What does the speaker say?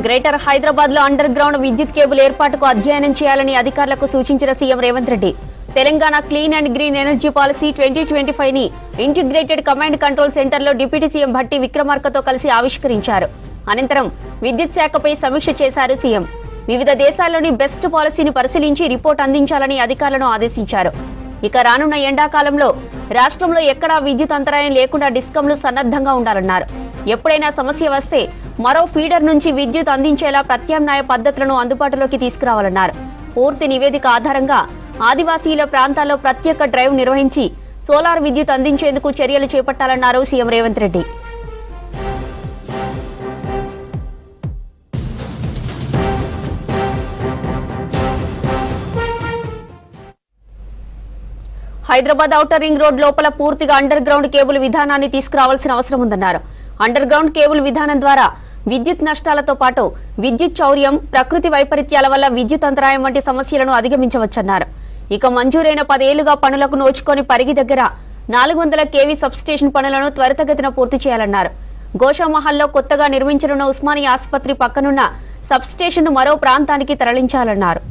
Greater Hyderabad లో under ground విద్యుత్ cable ఏర్పాటుకు అధ్యయనం చేయాలని అధికారులకు సూచించిన CM Revanth Reddy. Telangana clean and green energy policy 2025 ని ఇంటిగ్రేటెడ్ కమాండ్ కంట్రోల్ సెంటర్ లో డిప్యూటీ సీఎం భట్టి విక్రమార్కతో కలిసి ఆవిష్కరించారు. అనంతరం విద్యుత్ శాఖపై సమీక్ష చేశారు సీఎం. వివిధ దేశాల్లోని బెస్ట్ పాలసీని పరిశీలించి రిపోర్ట్ అందించాలని అధికారులను ఆదేశించారు. ఇక రానున్న ఎండాకాలంలో రాష్ట్రంలో ఎక్కడా విద్యుత్ అంతరాయం లేకుండా డిస్కంలు సన్నద్ధంగా ఉండాలన్నారు. ఎప్పుడైనా సమస్య వస్తే మరో ఫీడర్ నుంచి విద్యుత్ అందించేలా ప్రత్యామ్నాయ పద్ధతులను అందుబాటులోకి తీసుకురావాలన్నారు. పూర్తి నివేదిక ఆధారంగా ఆదివాసీల ప్రాంతాల్లో ప్రత్యేక డ్రైవ్ నిర్వహించి సోలార్ విద్యుత్ అందించేందుకు చర్యలు చేపట్టాలన్నారు CM Revanth Reddy. Hyderabad outer ring road లోపల పూర్తిగా అండర్ గ్రౌండ్ కేబుల్ విధానాన్ని తీసుకురావాల్సిన అవసరం ఉందన్నారు. అండర్ గ్రౌండ్ కేబుల్ విధానం ద్వారా విద్యుత్ నష్టాలతో పాటు విద్యుత్ చౌర్యం, ప్రకృతి వైపరీత్యాల వల్ల విద్యుత్ అంతరాయం వంటి సమస్యలను అధిగమించవచ్చన్నారు. ఇక మంజూరైన 10 ఏళ్లుగా పనులకు నోచుకొని పరిగి దగ్గర 400 kV సబ్స్టేషన్ పనులను త్వరితగతిన పూర్తి చేయాలన్నారు. గోషామహల్లో కొత్తగా నిర్మించనున్న ఉస్మానియా ఆసుపత్రి పక్కనున్న సబ్స్టేషన్ను మరో ప్రాంతానికి తరలించాలన్నారు.